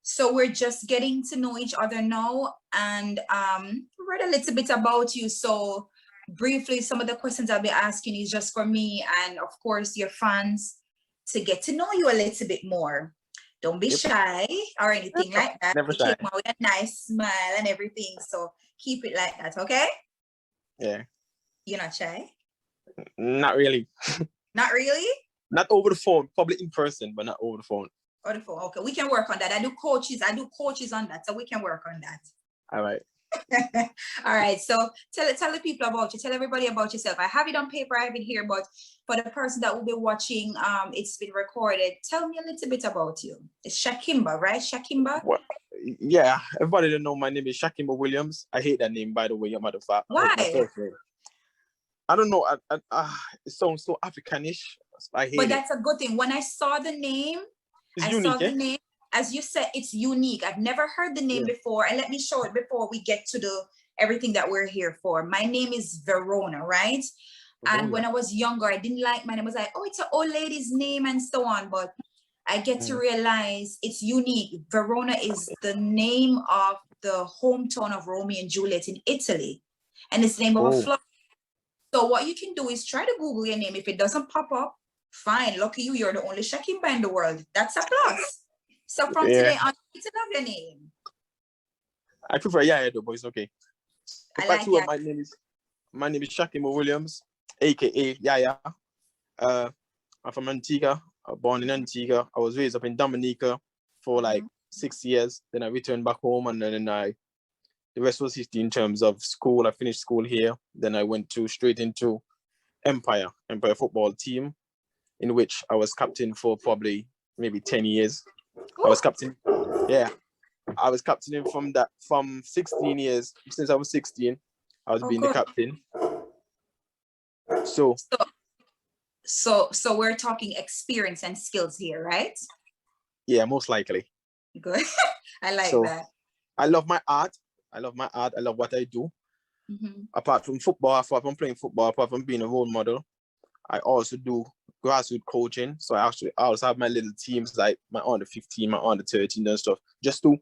So we're just getting to know each other now, and read a little bit about you. So briefly, some of the questions I'll be asking is just for me and of course your fans to get to know you a little bit more. Don't be shy or anything like that. Never You shy. came out with a nice smile and everything. So keep it like that, okay? Yeah. You're not shy? Not really. Not really? Not over the phone, probably in person, but not over the phone. Over the phone. Okay, we can work on that. I do coaches on that, so we can work on that. All right. All right. So tell the people about you. Tell everybody about yourself. I have it on paper. I have it here, but for the person that will be watching, it's been recorded. Tell me a little bit about you. It's Shakkimba, right? Shakkimba? Well, yeah, everybody don't know my name is Shakkimba Williams. I hate that name, by the way, your mother fact. Why? I don't know. It sounds so Africanish. I hate it. But that's a good thing. When I saw the name, the name, as you said, it's unique. I've never heard the name before. And let me show it before we get to everything that we're here for. My name is Verona, right? And when I was younger, I didn't like my name. I was like, oh, it's an old lady's name and so on. But I get to realize it's unique. Verona is the name of the hometown of Romeo and Juliet in Italy. And it's the name of a flower. So what you can do is try to Google your name. If it doesn't pop up, fine. Lucky you, you're the only Shakkimba in the world. That's a plus. So from today on, it's love your name. I prefer Yaya though, but it's okay. I like Yaya. My name is Shakkimba Williams, aka Yaya. I'm from Antigua. Born in Antigua. I was raised up in Dominica for like 6 years. Then I returned back home, and then the rest was history in terms of school. I finished school here. Then I went straight into Empire football team, in which I was captain for probably maybe 10 years. Ooh. I was captain. Yeah. I was captaining from 16 years. Since I was 16, I was being the captain. So we're talking experience and skills here, right? Yeah, most likely. Good. I like that. I love my art. I love what I do. Apart from football, apart from playing football, apart from being a role model, I also do grassroots coaching. So I also have my little teams, like my under 15, my under 13 and stuff, just to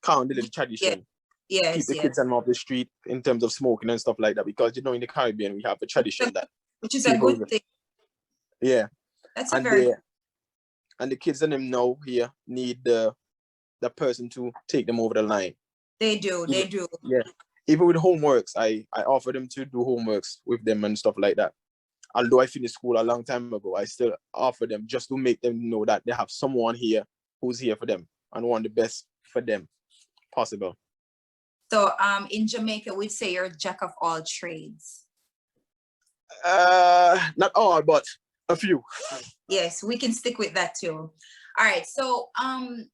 count the little tradition. Keep the kids off the street in terms of smoking and stuff like that. Because, in the Caribbean, we have a tradition which is a good thing. Yeah. That's and the kids and them now here need the person to take them over the line. They do. Yeah. Even with homeworks, I offer them to do homeworks with them and stuff like that. Although I finished school a long time ago, I still offer them just to make them know that they have someone here who's here for them and want the best for them possible. So in Jamaica, we'd say you're a jack of all trades. Not all, but a few. Yes, we can stick with that too. All right. So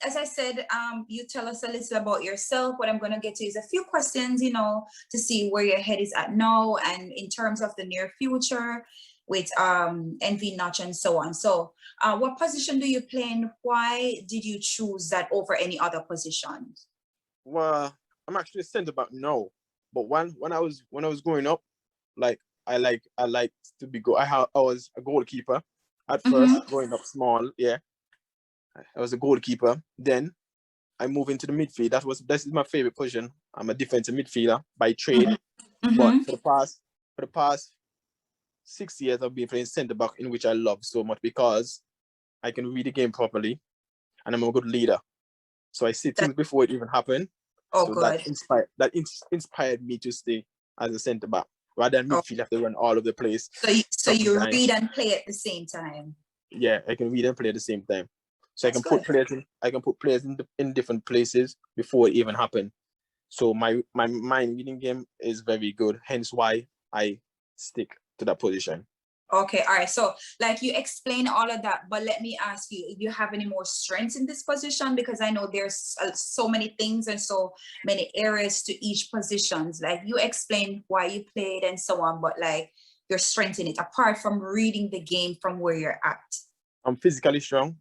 as I said, you tell us a little about yourself. What I'm going to get to is a few questions, to see where your head is at now and in terms of the near future with NV Notch and so on. So what position do you play and why did you choose that over any other position? Well, I'm actually a centre back now, but when I was growing up, like I like to be I was a goalkeeper at first, growing up small. Yeah, I was a goalkeeper. Then I moved into the midfield. This is my favorite position. I'm a defensive midfielder by trade, but for the past 6 years, I've been playing centre back, in which I love so much because I can read the game properly, and I'm a good leader. So I see things before it even happened. Oh, so good. That inspired me to stay as a centre back rather than midfield. Have to run all over the place. So you read and play at the same time. Yeah, I can read and play at the same time. So I can put players in different places before it even happened. So my mind reading game is very good. Hence why I stick to that position. Okay, all right. So like you explain all of that, but let me ask you, if you have any more strengths in this position, because I know there's so many things and so many areas to each positions. Like you explain why you played and so on, but like your strength in it, apart from reading the game from where you're at. I'm physically strong.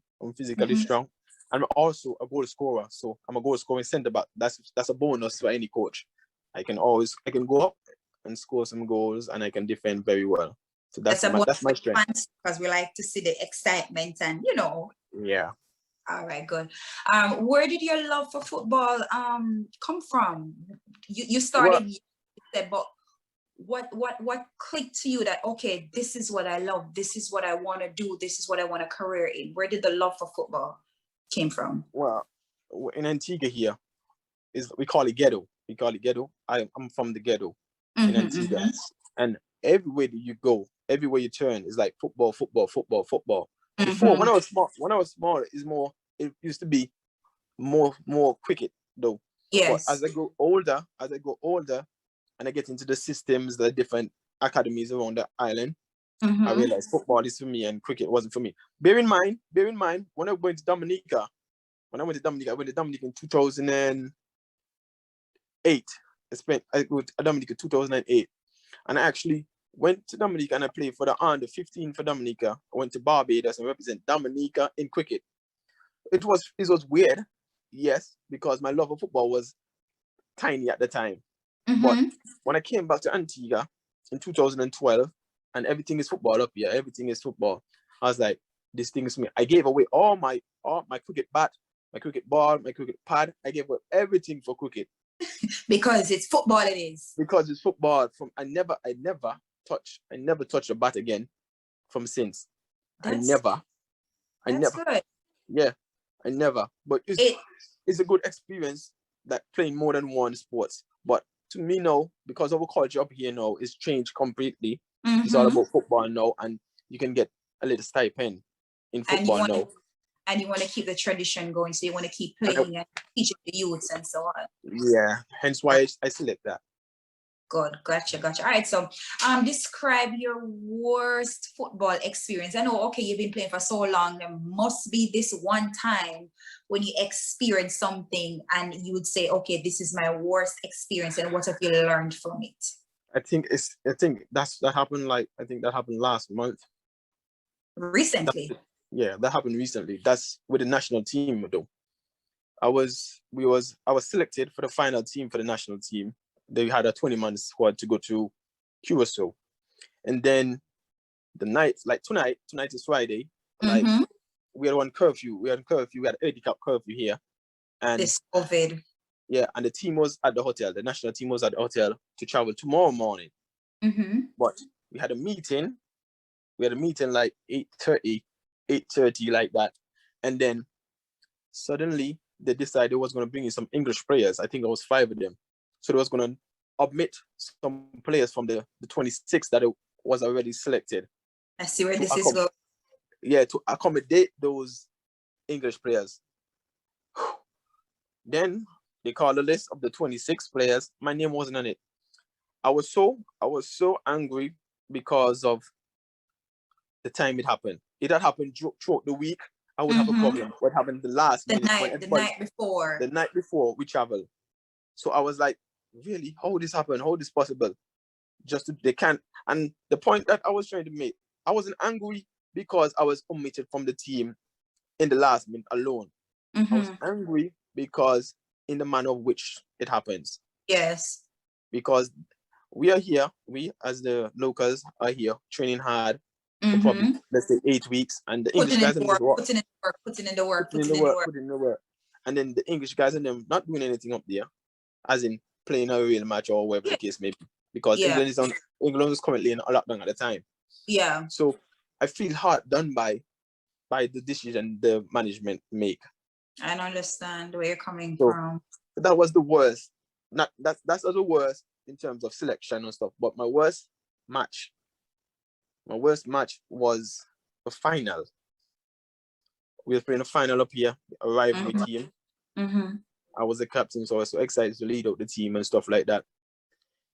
Strong. I'm also a goal scorer. So I'm a goal scoring centre back. That's a bonus for any coach. I can go up and score some goals, and I can defend very well. So that's my strength. Because we like to see the excitement and Yeah. All right, good. Where did your love for football come from? You started, you said, but what clicked to you that, okay, this is what I love, this is what I want to do, this is what I want a career in? Where did the love for football came from? Well, in Antigua here, we call it ghetto. We call it ghetto. I'm from the ghetto in Antigua. And everywhere that you go, everywhere you turn, is like football, football, football, football. Before, when I was small, it used to be more cricket though. Yes. But as I go older, and I get into the systems, the different academies around the island, I realized football is for me and cricket wasn't for me. Bear in mind, when I went to Dominica, I went to Dominica in 2008. I went to Dominica 2008. And I actually went to Dominica and I played for the under 15 for Dominica. I went to Barbados and represent Dominica in cricket. It was weird, yes, because my love of football was tiny at the time. But when I came back to Antigua in 2012, and everything is football up here, everything is football, I was like, this thing is me. I gave away all my cricket bat, my cricket ball, my cricket pad. I gave away everything for cricket. Because it's football, it is. Because it's football. I never touched a bat again from since. I never. Good. Yeah, I never. But it's a good experience, that playing more than one sports. But to me now, because our culture up here now is changed completely. It's all about football now, and you can get a little stipend in football now. And you want to keep the tradition going, so you want to keep playing and teaching the youths and so on. Yeah, hence why I select that. Good, gotcha. All right, so describe your worst football experience. I know, okay, you've been playing for so long. There must be this one time when you experience something and you would say, okay, this is my worst experience, and what have you learned from it? I think that happened last month. Recently. That happened recently. That's with the national team though. I was selected for the final team for the national team. They had a 20-man squad to go to Curacao. And then the night, like tonight is Friday, like we had one curfew. We had 80 cap curfew here. And this COVID. Yeah, and the team was at the hotel. The national team was at the hotel to travel tomorrow morning. But we had a meeting. Like 8:30 like that. And then suddenly they decided they was going to bring in some English players. I think it was 5 of them. So they was going to admit some players from the 26 that it was already selected. I see where this is going. Yeah, to accommodate those English players. Then they called the list of the 26 players. My name wasn't on it. I was so angry because of the time it happened. It had happened throughout the week, I would have a problem. What happened the night before we traveled. So I was like, really, how this happened? How this possible? They can't. And the point that I was trying to make, I wasn't angry because I was omitted from the team in the last minute alone. I was angry because in the manner of which it happens. Yes. Because we are here, we as the locals are here training hard for probably, let's say, 8 weeks, and the English guys putting in the work. And then the English guys and them not doing anything up there, as in playing a real match or whatever the case may be, because England is currently in a lockdown at the time. Yeah. So I feel hard done by the decision the management make. I don't understand where you're coming from. That was the worst. That's the worst in terms of selection and stuff. But my worst match was the final. We were playing a final up here, a rivalry team. I was the captain, so I was so excited to lead out the team and stuff like that.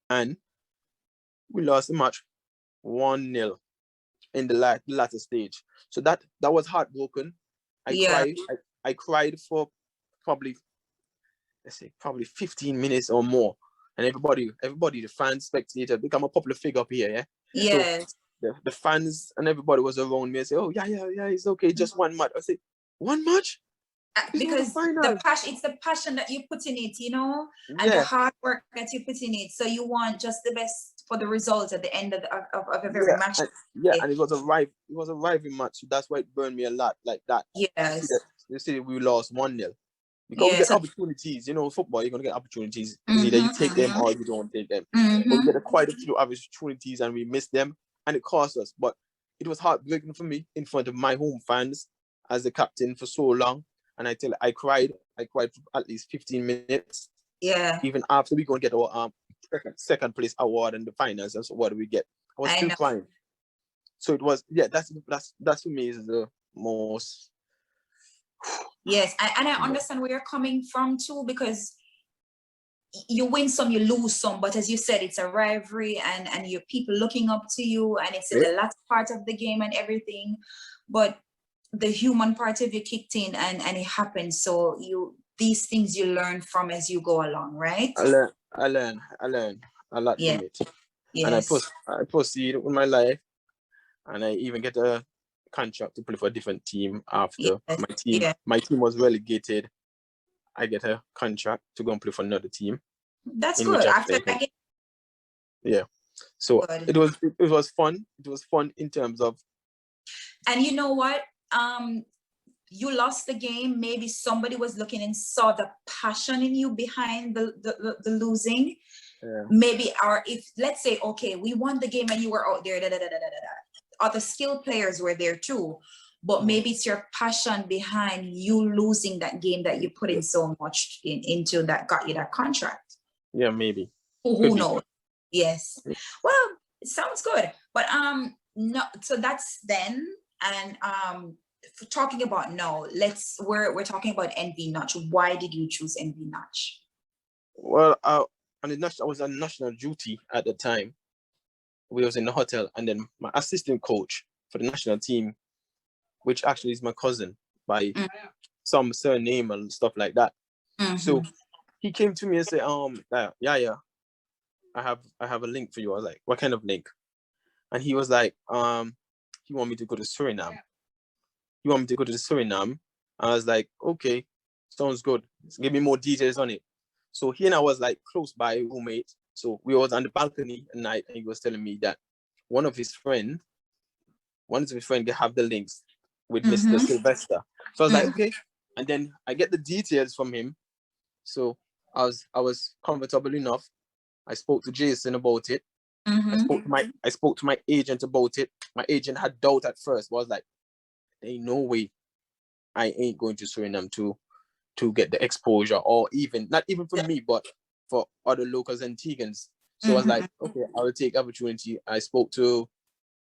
And we lost the match 1-0 in the latter stage. So that was heartbroken. I cried for probably 15 minutes or more. And everybody, the fans, spectators, become a popular figure up here, yeah? Yes. So the fans and everybody was around me and say, oh, yeah, it's okay, just one match. I say, one match? Because it's the passion that you put in it, and the hard work that you put in it. So you want just the best for the results at the end of every match. And it was a rivalry match. So that's why it burned me a lot like that. Yes. they say we lost 1-0. Because we Yeah. get So, opportunities, football, you're going to get opportunities. It's either you take them or you don't take them. But we get quite a few opportunities and we miss them, and it cost us. But it was heartbreaking for me in front of my home fans as the captain for so long. And I cried for at least 15 minutes. Yeah. Even after we go and get our second place award in the finals, and so what do we get? I was still crying. So it was, that's for me is the most. Yes, and I understand where you're coming from too, because you win some, you lose some, but as you said, it's a rivalry and your people looking up to you, and it's in the last part of the game and everything, but the human part of you kicked in and it happened. So these things you learn from as you go along, right? I learn a lot from it. Yes. And I proceed with my life, and I even get a contract to play for a different team after my team was relegated. I get a contract to go and play for another team. That's good. After that game. So good. It was fun. It was fun in terms of. And you know what? You lost the game. Maybe somebody was looking and saw the passion in you behind the losing. Yeah. Maybe, or if let's say, okay, we won the game and you were out there, other skilled players were there too, but maybe it's your passion behind you losing that game that you put in so much into that got you that contract. Yeah, maybe. Who knows? Yes. Well, it sounds good, but no. So that's then, and for talking about now, we're talking about NV Notch. Why did you choose NV Notch? Well, I was on national duty at the time. We was in the hotel, and then my assistant coach for the national team, which actually is my cousin by some surname and stuff like that. So he came to me and said, Yaya, I have a link for you. I was like, what kind of link? And he was like, he want me to go to Suriname. You want me to go to Suriname? I was like, okay, sounds good. Give me more details on it. So he and I was like close by, roommate. So we was on the balcony at night, and he was telling me that one of his friends have the links with Mr. Sylvester. So I was like, okay. And then I get the details from him. So I was comfortable enough. I spoke to Jason about it. I spoke to my agent about it. My agent had doubt at first, but I was like, there ain't no way I ain't going to Suriname to get the exposure, or even not even for me, but for other locals and Antiguans. So I was like, okay, I will take opportunity. I spoke to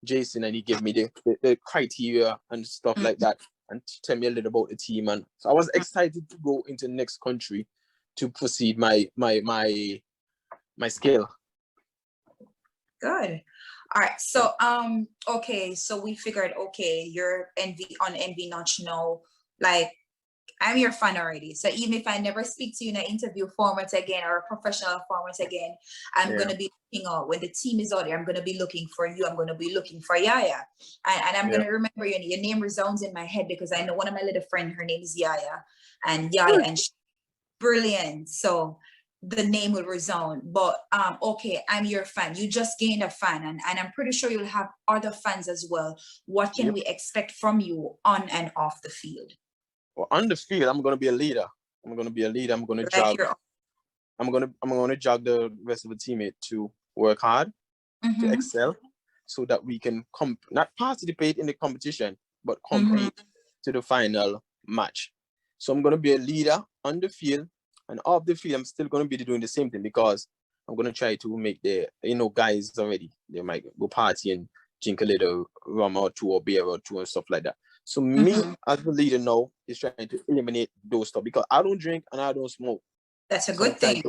Jason, and he gave me the criteria and stuff like that, and tell me a little about the team. And so I was excited to go into the next country to proceed my skill. Good. All right. So okay, so we figured, okay, you're on NV Notch now. Like, I'm your fan already. So even if I never speak to you in an interview format again or a professional format again, I'm going to be looking out. When the team is out there, I'm going to be looking for you. I'm going to be looking for Yaya. And I'm going to remember your name resounds in my head, because I know one of my little friends, her name is Yaya. And she's brilliant. So the name will resound. But okay, I'm your fan. You just gained a fan. And I'm pretty sure you'll have other fans as well. What can we expect from you on and off the field? Well, on the field, I'm going to be a leader. I'm going to jog. I'm going to jog the rest of the teammate to work hard, to excel, so that we can not participate in the competition, but compete to the final match. So I'm going to be a leader on the field, and off the field, I'm still going to be doing the same thing, because I'm going to try to make the guys already. They might go party and drink a little rum or two or beer or two and stuff like that. So me as the leader now is trying to eliminate those stuff, because I don't drink and I don't smoke. That's a good thing.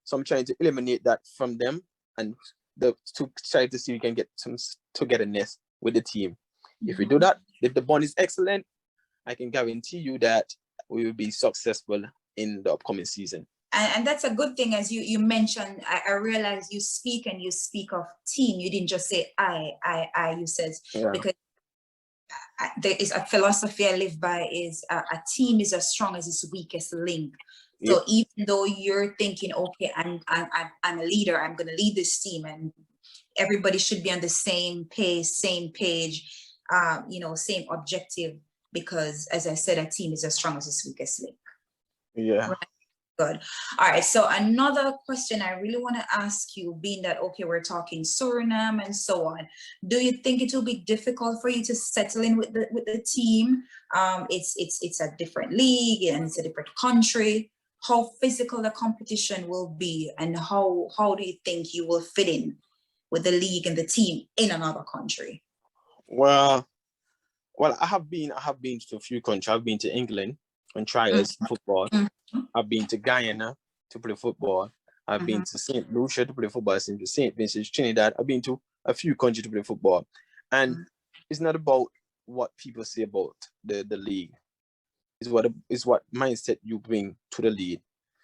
So I'm trying to eliminate that from them, and to try to see if we can get some togetherness with the team. If we do that, if the bond is excellent, I can guarantee you that we will be successful in the upcoming season. And that's a good thing. As you mentioned, I realize you speak of team. You didn't just say I, you said, because there is a philosophy I live by, is a team is as strong as its weakest link. So even though you're thinking, okay, I'm a leader, I'm going to lead this team, and everybody should be on the same page, same objective. because, as I said, a team is as strong as its weakest link. Yeah. Right. Good. All right. So another question I really want to ask you, being that, okay, we're talking Suriname and so on. Do you think it will be difficult for you to settle in with the team? It's a different league and it's a different country. How physical the competition will be, and how do you think you will fit in with the league and the team in another country? Well, I have been to a few countries. I've been to England on trials football. I've been to Guyana to play football. I've been to St. Lucia to play football. St. Vincent, Trinidad. I've been to a few countries to play football. And it's not about what people say about the league. It's what mindset you bring to the league.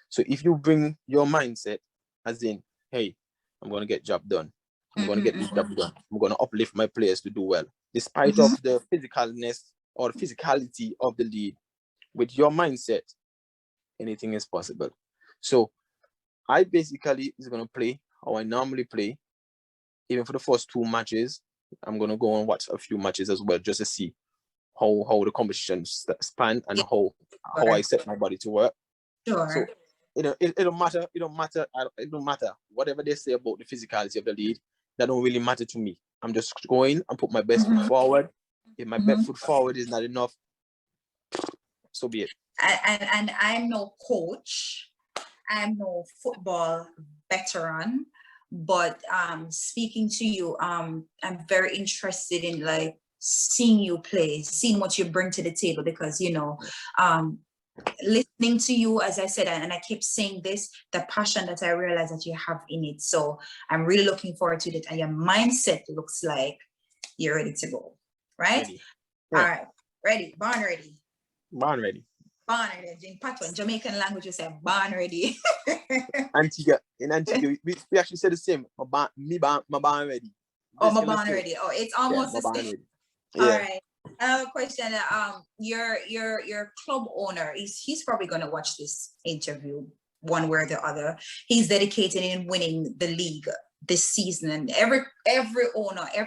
So if you bring your mindset as in, hey, I'm going to get job done. I'm going to get this job done. I'm going to uplift my players to do well. Despite of the physicalness or the physicality of the league, with your mindset, anything is possible. So I basically is going to play how I normally play. Even for the first 2 matches, I'm going to go and watch a few matches as well, just to see how the competition span and how I set my body to work. Sure. So it don't matter. It don't matter. Whatever they say about the physicality of the league, that don't really matter to me. I'm just going and put my best foot forward. If my best foot forward is not enough, so be it. And I'm no coach, I'm no football veteran, but speaking to you, I'm very interested in like seeing you play, seeing what you bring to the table, because listening to you, as I said, and I keep saying this, the passion that I realize that you have in it. So I'm really looking forward to it, and your mindset looks like you're ready to go, right? Ready. Yeah. All right, ready, born ready. Born ready. Born ready. In Patois, Jamaican language, you say born ready. In Antigua, we actually say the same. My born ready. Oh, my born ready. Oh, it's almost the same. Yeah. All right. I have a question. Your club owner, he's probably gonna watch this interview one way or the other. He's dedicated in winning the league this season, and every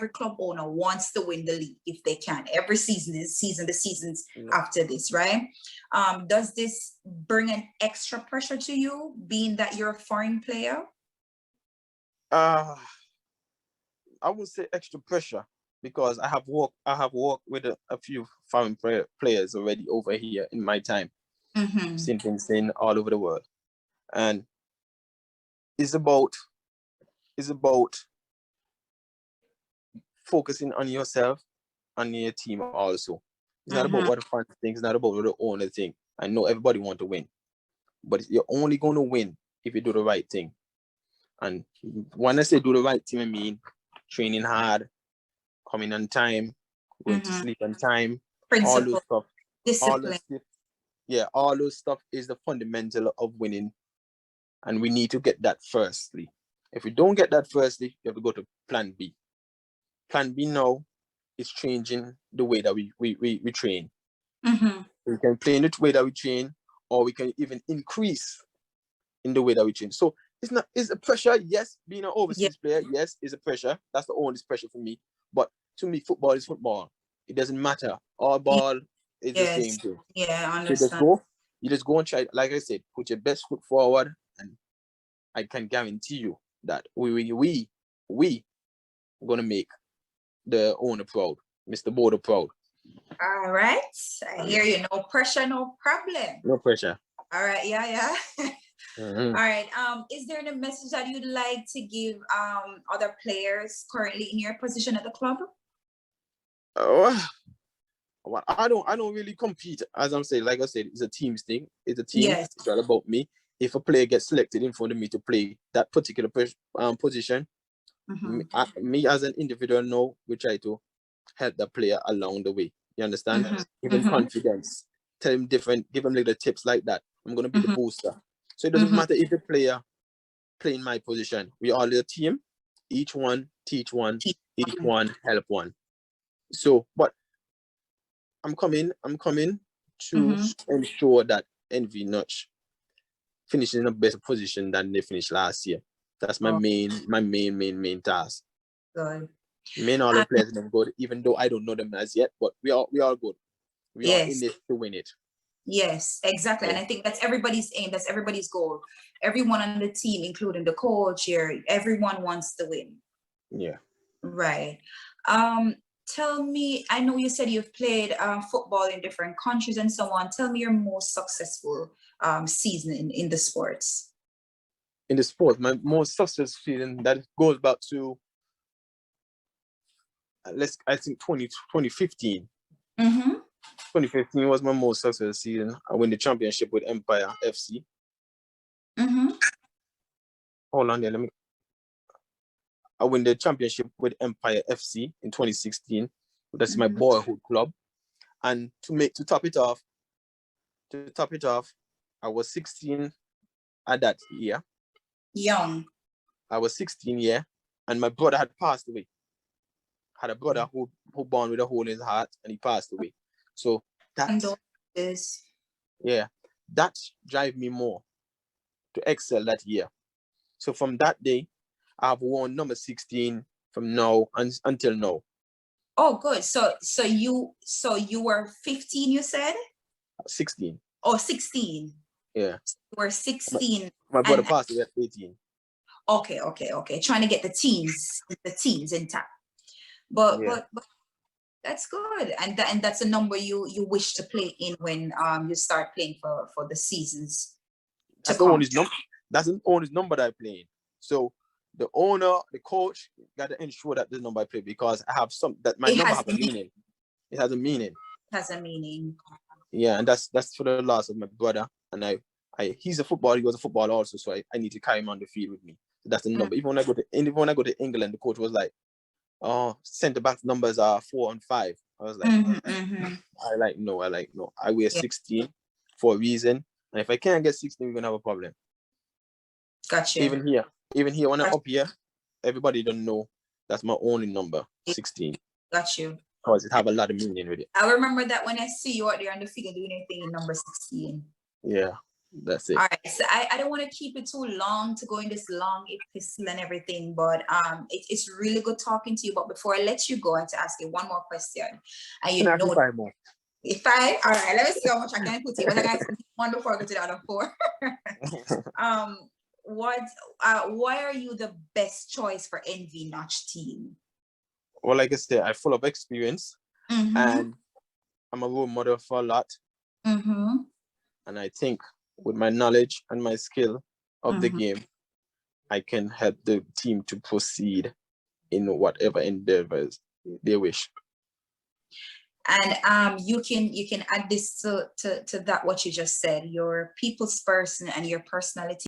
club owner wants to win the league if they can. Every season, the seasons after this, right? Does this bring an extra pressure to you, being that you're a foreign player? I would say extra pressure, because I have worked with a few foreign players already over here in my time, seen all over the world, and it's about focusing on yourself and your team also. It's not about what the fans think. It's not about what the owner think. I know everybody want to win, but you're only going to win if you do the right thing. And when I say do the right thing, I mean training hard, coming on time, going to sleep on time, Principle, all those stuff. discipline. All those stuff is the fundamental of winning. And we need to get that firstly. If we don't get that firstly, you have to go to plan B. Plan B now is changing the way that we train. We can play in the way that we train, or we can even increase in the way that we train. So it's a pressure, yes. Being an overseas player, yes, is a pressure. That's the only pressure for me. But to me, football is football. It doesn't matter. All ball is the same thing. Yeah, I understand. So you just go and try, like I said, put your best foot forward, and I can guarantee you that we gonna make the owner proud, Mr. Border proud. All right, I hear you. No pressure, no problem. No pressure. All right, yeah. All right. Is there any message that you'd like to give other players currently in your position at the club? Well, I don't really compete. As I'm saying, like I said, it's a team's thing. It's a team. Yes. It's all about me. If a player gets selected in front of me to play that particular position, me as an individual, know we try to help the player along the way. You understand? Give him confidence. Tell him different. Give him little tips like that. I'm gonna be the booster. So it doesn't matter if the player playing my position. We are a team. Each one teach one. Each one help one. So, but I'm coming to ensure that NV Notch finishes in a better position than they finished last year. That's my main task. Good. Me and all the players are good, even though I don't know them as yet, but we are good. We are in this to win it. Yes, exactly. And I think that's everybody's aim. That's everybody's goal. Everyone on the team, including the coach here, everyone wants to win. Yeah. Right. Tell me, I know you said you've played football in different countries and so on. Tell me your most successful season in the sports. In the sport, my most successful season, that goes back to, I think 2015. 2015 was my most successful season. I win the championship with Empire FC. Hold on there, I win the championship with Empire FC in 2016. That's my boyhood club. And to top it off, I was 16 at that year. Young. I was 16, yeah, and my brother had passed away. Had a brother who born with a hole in his heart, and he passed away. So that drive me more to excel that year. So from that day, I've worn number 16 from now until now. Oh, good. So you were 15, you said? 16. Oh, 16. Yeah. You were 16. My brother passed away at 18. Okay. Trying to get the teams intact. But that's good. And that's a number you wish to play in when you start playing for the seasons. That's the only number that I play in. So the owner, the coach got to ensure that the number I play, because I have my number has a meaning. It has a meaning. Yeah, and that's for the loss of my brother. And he's a footballer. He was a footballer also, so I need to carry him on the field with me. So that's the number. Even when I go to England, the coach was like, "Oh, centre back numbers are 4 and 5." I was like, I like no. I wear 16 for a reason, and if I can't get 16, we're gonna have a problem. Gotcha. Even here, when I'm up here, everybody don't know that's my only number, 16. Got you. Because it have a lot of meaning with it. I remember that when I see you out there on the field doing anything in number 16. Yeah, that's it. All right, so I don't want to keep it too long to go in this long epistle and everything, but it's really good talking to you. But before I let you go, I have to ask you one more question. And you know, 5 more. 5? All right, let me see how much I can put in. But I got one before I go to the other 4. Why are you the best choice for NV Notch team? Well, like I said, I'm full of experience, and I'm a role model for a lot. And I think with my knowledge and my skill of the game, I can help the team to proceed in whatever endeavors they wish. And you can add this to that what you just said. Your people's person and your personality